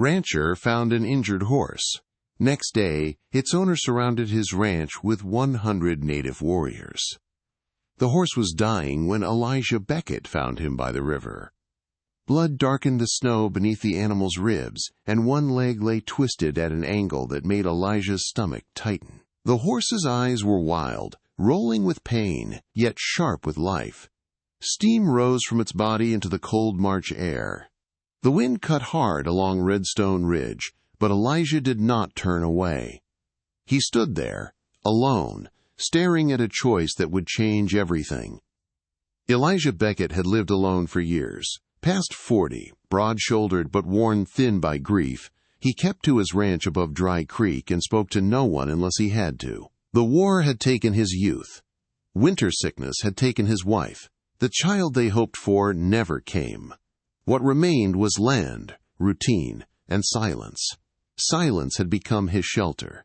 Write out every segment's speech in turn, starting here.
Rancher found an injured horse. Next day, its owner surrounded his ranch with 100 native warriors. The horse was dying when Elijah Beckett found him by the river. Blood darkened the snow beneath the animal's ribs, and one leg lay twisted at an angle that made Elijah's stomach tighten. The horse's eyes were wild, rolling with pain, yet sharp with life. Steam rose from its body into the cold March air. The wind cut hard along Redstone Ridge, but Elijah did not turn away. He stood there, alone, staring at a choice that would change everything. Elijah Beckett had lived alone for years. Past 40, broad-shouldered but worn thin by grief, he kept to his ranch above Dry Creek and spoke to no one unless he had to. The war had taken his youth. Winter sickness had taken his wife. The child they hoped for never came. What remained was land, routine, and silence. Silence had become his shelter.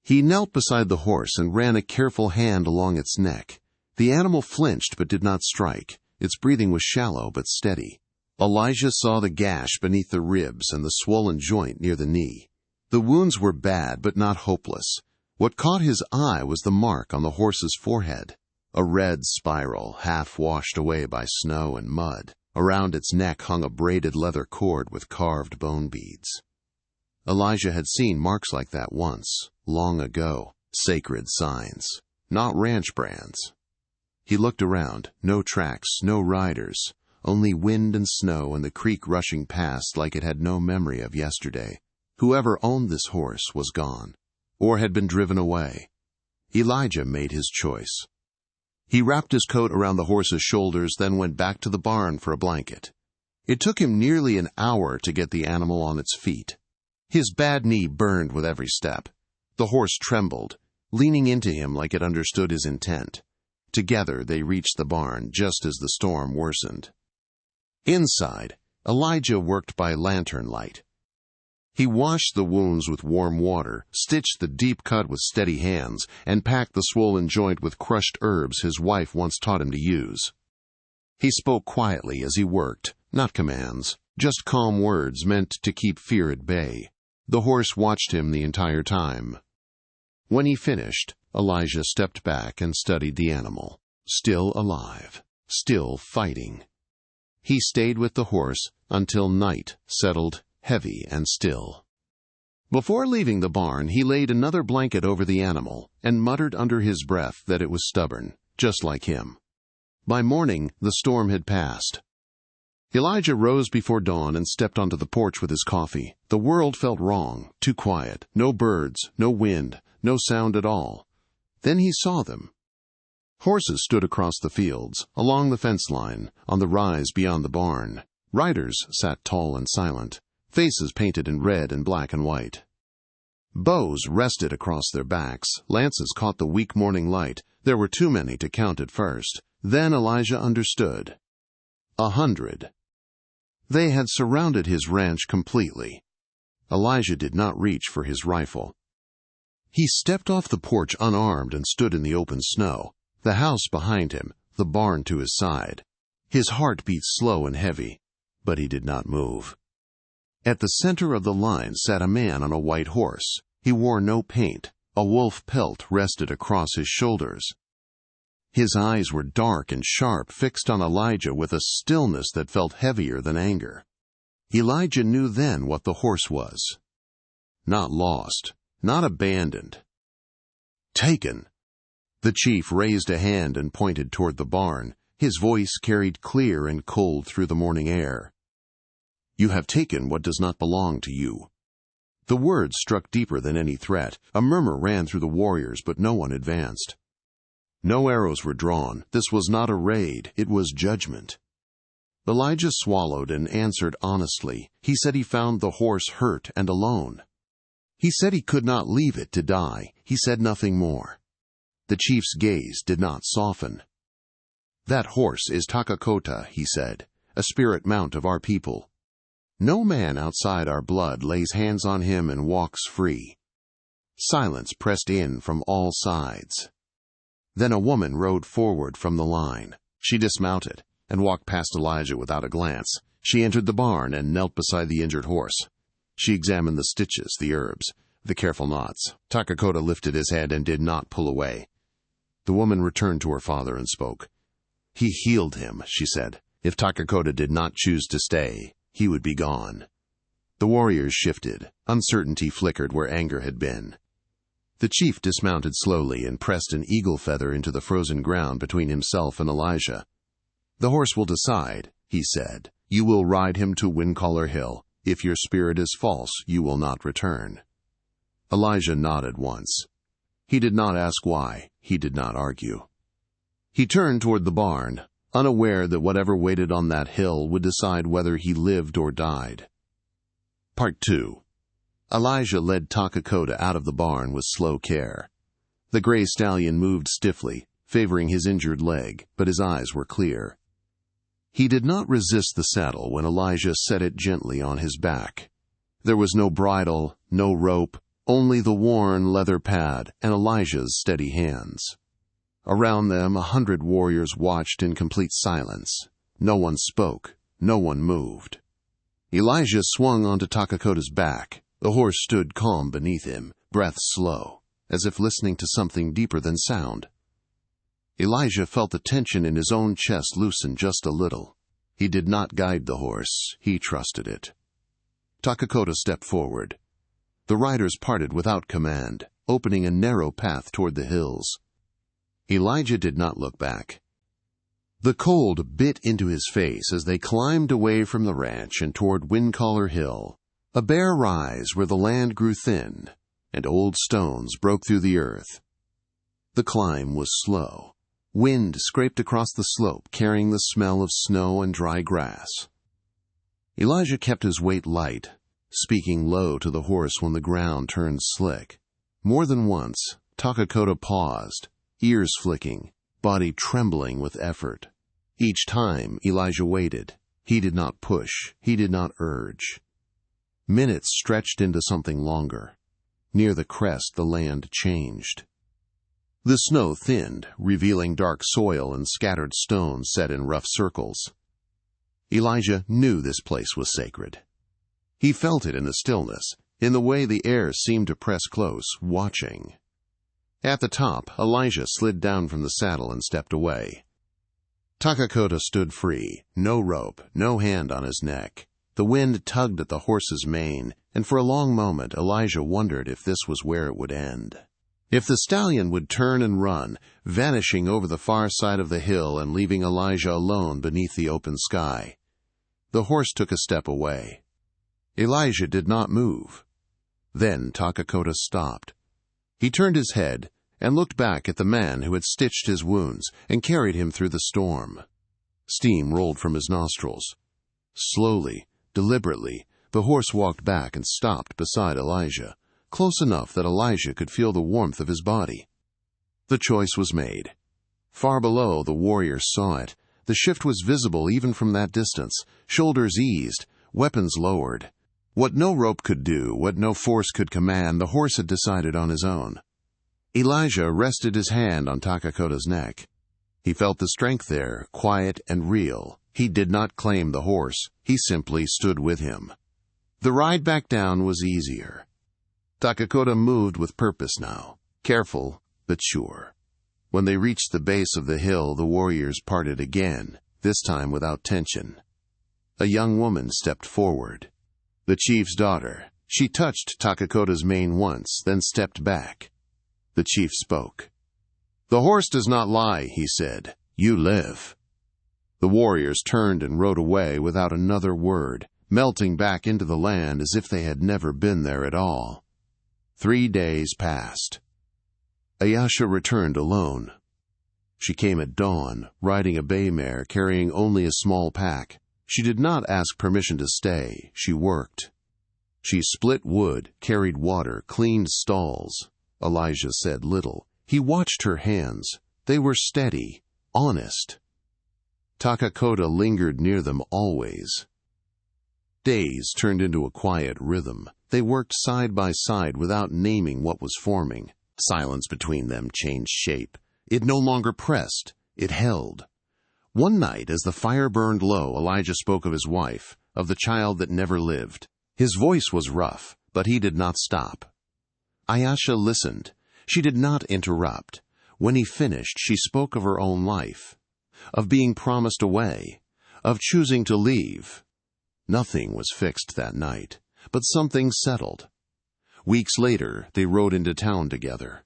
He knelt beside the horse and ran a careful hand along its neck. The animal flinched but did not strike. Its breathing was shallow but steady. Elijah saw the gash beneath the ribs and the swollen joint near the knee. The wounds were bad but not hopeless. What caught his eye was the mark on the horse's forehead, a red spiral half washed away by snow and mud. Around its neck hung a braided leather cord with carved bone beads. Elijah had seen marks like that once, long ago. Sacred signs, not ranch brands. He looked around. No tracks, no riders, only wind and snow and the creek rushing past like it had no memory of yesterday. Whoever owned this horse was gone, or had been driven away. Elijah made his choice. He wrapped his coat around the horse's shoulders, then went back to the barn for a blanket. It took him nearly an hour to get the animal on its feet. His bad knee burned with every step. The horse trembled, leaning into him like it understood his intent. Together they reached the barn just as the storm worsened. Inside, Elijah worked by lantern light. He washed the wounds with warm water, stitched the deep cut with steady hands, and packed the swollen joint with crushed herbs his wife once taught him to use. He spoke quietly as he worked, not commands, just calm words meant to keep fear at bay. The horse watched him the entire time. When he finished, Elijah stepped back and studied the animal. Still alive, still fighting. He stayed with the horse until night settled heavy and still. Before leaving the barn, he laid another blanket over the animal and muttered under his breath that it was stubborn, just like him. By morning, the storm had passed. Elijah rose before dawn and stepped onto the porch with his coffee. The world felt wrong, too quiet, no birds, no wind, no sound at all. Then he saw them. Horses stood across the fields, along the fence line, on the rise beyond the barn. Riders sat tall and silent, faces painted in red and black and white. Bows rested across their backs. Lances caught the weak morning light. There were too many to count at first. Then Elijah understood. 100. They had surrounded his ranch completely. Elijah did not reach for his rifle. He stepped off the porch unarmed and stood in the open snow, the house behind him, the barn to his side. His heart beat slow and heavy, but he did not move. At the center of the line sat a man on a white horse. He wore no paint. A wolf pelt rested across his shoulders. His eyes were dark and sharp, fixed on Elijah with a stillness that felt heavier than anger. Elijah knew then what the horse was. Not lost, not abandoned. Taken. The chief raised a hand and pointed toward the barn. His voice carried clear and cold through the morning air. You have taken what does not belong to you. The words struck deeper than any threat. A murmur ran through the warriors, but no one advanced. No arrows were drawn. This was not a raid, it was judgment. Elijah swallowed and answered honestly. He said he found the horse hurt and alone. He said he could not leave it to die. He said nothing more. The chief's gaze did not soften. That horse is Takakota, he said, a spirit mount of our people. No man outside our blood lays hands on him and walks free. Silence pressed in from all sides. Then a woman rode forward from the line. She dismounted and walked past Elijah without a glance. She entered the barn and knelt beside the injured horse. She examined the stitches, the herbs, the careful knots. Takakota lifted his head and did not pull away. The woman returned to her father and spoke. "He healed him," she said. "If Takakota did not choose to stay, he would be gone." The warriors shifted. Uncertainty flickered where anger had been. The chief dismounted slowly and pressed an eagle feather into the frozen ground between himself and Elijah. "The horse will decide," he said. "You will ride him to Windcaller Hill. If your spirit is false, you will not return." Elijah nodded once. He did not ask why. He did not argue. He turned toward the barn, unaware that whatever waited on that hill would decide whether he lived or died. Part 2. Elijah led Takakota out of the barn with slow care. The gray stallion moved stiffly, favoring his injured leg, but his eyes were clear. He did not resist the saddle when Elijah set it gently on his back. There was no bridle, no rope, only the worn leather pad and Elijah's steady hands. Around them 100 warriors watched in complete silence. No one spoke, no one moved. Elijah swung onto Takakota's back. The horse stood calm beneath him, breath slow, as if listening to something deeper than sound. Elijah felt the tension in his own chest loosen just a little. He did not guide the horse, he trusted it. Takakota stepped forward. The riders parted without command, opening a narrow path toward the hills. Elijah did not look back. The cold bit into his face as they climbed away from the ranch and toward Windcaller Hill, a bare rise where the land grew thin and old stones broke through the earth. The climb was slow. Wind scraped across the slope, carrying the smell of snow and dry grass. Elijah kept his weight light, speaking low to the horse when the ground turned slick. More than once, Takakota paused, ears flicking, body trembling with effort. Each time, Elijah waited. He did not push. He did not urge. Minutes stretched into something longer. Near the crest, the land changed. The snow thinned, revealing dark soil and scattered stones set in rough circles. Elijah knew this place was sacred. He felt it in the stillness, in the way the air seemed to press close, watching. At the top, Elijah slid down from the saddle and stepped away. Takakota stood free, no rope, no hand on his neck. The wind tugged at the horse's mane, and for a long moment Elijah wondered if this was where it would end. If the stallion would turn and run, vanishing over the far side of the hill and leaving Elijah alone beneath the open sky. The horse took a step away. Elijah did not move. Then Takakota stopped. He turned his head and looked back at the man who had stitched his wounds and carried him through the storm. Steam rolled from his nostrils. Slowly, deliberately, the horse walked back and stopped beside Elijah, close enough that Elijah could feel the warmth of his body. The choice was made. Far below, the warriors saw it. The shift was visible even from that distance. Shoulders eased, weapons lowered. What no rope could do, what no force could command, the horse had decided on his own. Elijah rested his hand on Takakota's neck. He felt the strength there, quiet and real. He did not claim the horse. He simply stood with him. The ride back down was easier. Takakota moved with purpose now, careful but sure. When they reached the base of the hill, the warriors parted again, this time without tension. A young woman stepped forward. The chief's daughter. She touched Takakota's mane once, then stepped back. The chief spoke. "The horse does not lie," he said. "You live." The warriors turned and rode away without another word, melting back into the land as if they had never been there at all. 3 days passed. Ayasha returned alone. She came at dawn, riding a bay mare carrying only a small pack. She did not ask permission to stay. She worked. She split wood, carried water, cleaned stalls. Elijah said little. He watched her hands. They were steady, honest. Takakota lingered near them always. Days turned into a quiet rhythm. They worked side by side without naming what was forming. Silence between them changed shape. It no longer pressed. It held. One night, as the fire burned low, Elijah spoke of his wife, of the child that never lived. His voice was rough, but he did not stop. Ayesha listened. She did not interrupt. When he finished, she spoke of her own life, of being promised away, of choosing to leave. Nothing was fixed that night, but something settled. Weeks later, they rode into town together.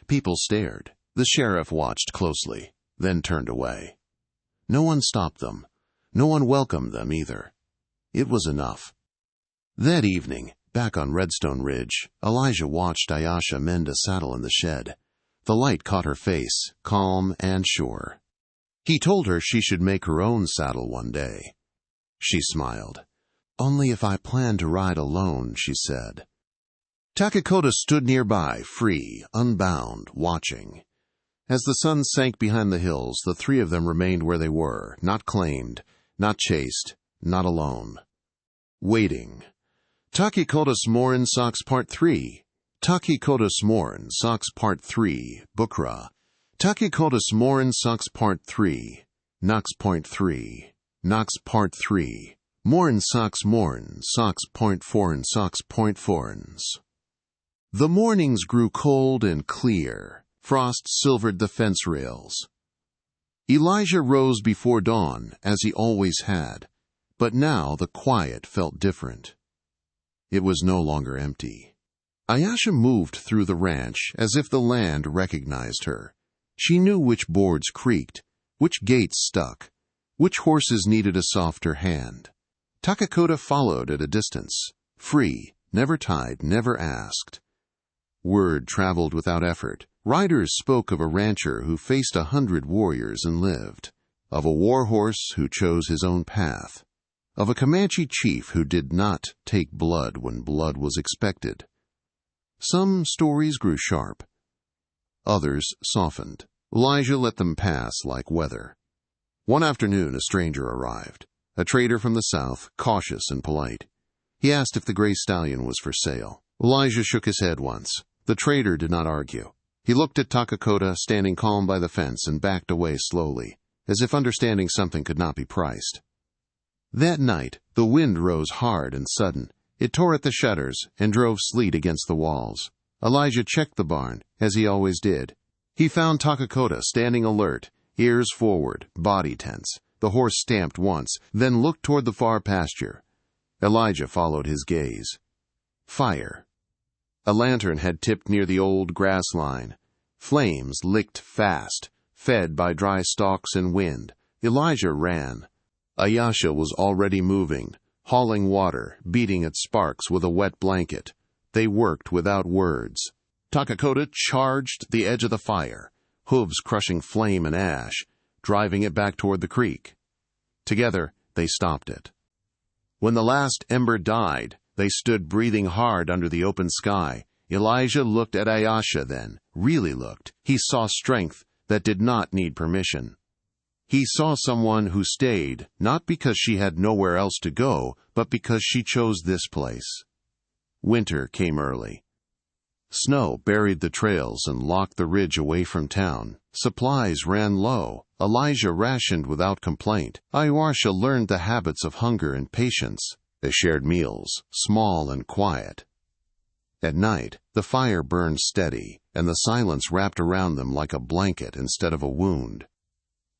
People stared. The sheriff watched closely, then turned away. No one stopped them. No one welcomed them either. It was enough. That evening, back on Redstone Ridge, Elijah watched Ayesha mend a saddle in the shed. The light caught her face, calm and sure. He told her she should make her own saddle one day. She smiled. "Only if I plan to ride alone," she said. Takakota stood nearby, free, unbound, watching. As the sun sank behind the hills, the three of them remained where they were, not claimed, not chased, not alone. Waiting. Takikoda Smorin Sox Part 3. Takikoda Smorin Sox Part 3. Bukra. Takikoda Smorin Sox Part 3. Nox Point 3. Nox Part 3. Morin Sox Point 4 and Sox Point 4s. The mornings grew cold and clear. Frost silvered the fence rails. Elijah rose before dawn, as he always had, but now the quiet felt different. It was no longer empty. Ayesha moved through the ranch as if the land recognized her. She knew which boards creaked, which gates stuck, which horses needed a softer hand. Takakota followed at a distance, free, never tied, never asked. Word traveled without effort. Riders spoke of a rancher who faced 100 warriors and lived, of a war horse who chose his own path, of a Comanche chief who did not take blood when blood was expected. Some stories grew sharp. Others softened. Elijah let them pass like weather. One afternoon, a stranger arrived, a trader from the south, cautious and polite. He asked if the gray stallion was for sale. Elijah shook his head once. The trader did not argue. He looked at Takakota, standing calm by the fence, and backed away slowly, as if understanding something could not be priced. That night, the wind rose hard and sudden. It tore at the shutters and drove sleet against the walls. Elijah checked the barn, as he always did. He found Takakota standing alert, ears forward, body tense. The horse stamped once, then looked toward the far pasture. Elijah followed his gaze. Fire. A lantern had tipped near the old grass line. Flames licked fast, fed by dry stalks and wind. Elijah ran. Ayesha was already moving, hauling water, beating at sparks with a wet blanket. They worked without words. Takakota charged the edge of the fire, hooves crushing flame and ash, driving it back toward the creek. Together, they stopped it. When the last ember died, they stood breathing hard under the open sky. Elijah looked at Ayesha then, really looked. He saw strength that did not need permission. He saw someone who stayed, not because she had nowhere else to go, but because she chose this place. Winter came early. Snow buried the trails and locked the ridge away from town. Supplies ran low. Elijah rationed without complaint. Ayesha learned the habits of hunger and patience. They shared meals, small and quiet. At night, the fire burned steady, and the silence wrapped around them like a blanket instead of a wound.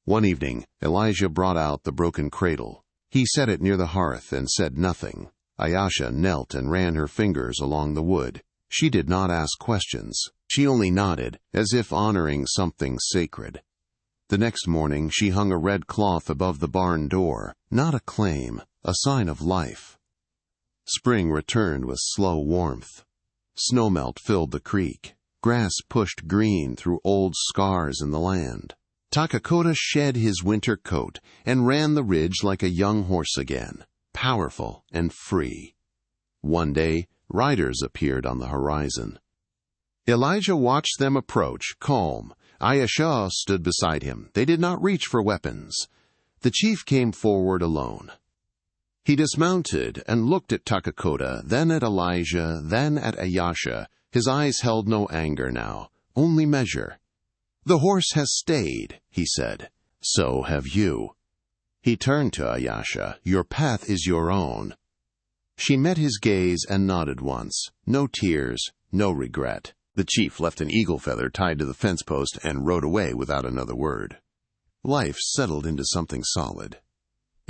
One evening, Elijah brought out the broken cradle. He set it near the hearth and said nothing. Ayesha knelt and ran her fingers along the wood. She did not ask questions. She only nodded, as if honoring something sacred. The next morning, she hung a red cloth above the barn door, not a claim, a sign of life. Spring returned with slow warmth. Snowmelt filled the creek. Grass pushed green through old scars in the land. Takakota shed his winter coat and ran the ridge like a young horse again, powerful and free. One day, riders appeared on the horizon. Elijah watched them approach, calm. Ayesha stood beside him. They did not reach for weapons. The chief came forward alone. He dismounted and looked at Takakota, then at Elijah, then at Ayesha. His eyes held no anger now, only measure. "The horse has stayed," he said. "So have you." He turned to Ayesha. "Your path is your own." She met his gaze and nodded once. No tears, no regret. The chief left an eagle feather tied to the fence post and rode away without another word. Life settled into something solid.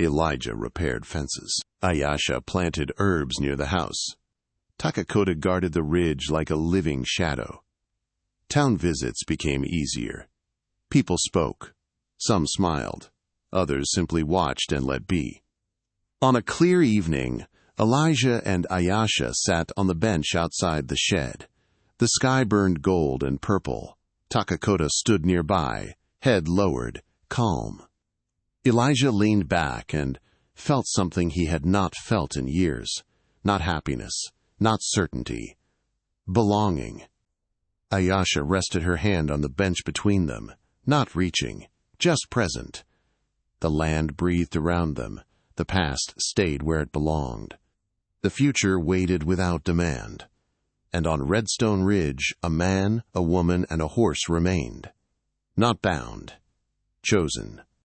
Elijah repaired fences. Ayasha planted herbs near the house. Takakota guarded the ridge like a living shadow. Town visits became easier. People spoke. Some smiled. Others simply watched and let be. On a clear evening, Elijah and Ayasha sat on the bench outside the shed. The sky burned gold and purple. Takakota stood nearby, head lowered, calm. Elijah leaned back and felt something he had not felt in years. Not happiness, not certainty. Belonging. Ayasha rested her hand on the bench between them, not reaching, just present. The land breathed around them. The past stayed where it belonged. The future waited without demand. And on Redstone Ridge, a man, a woman, and a horse remained. Not bound. Chosen.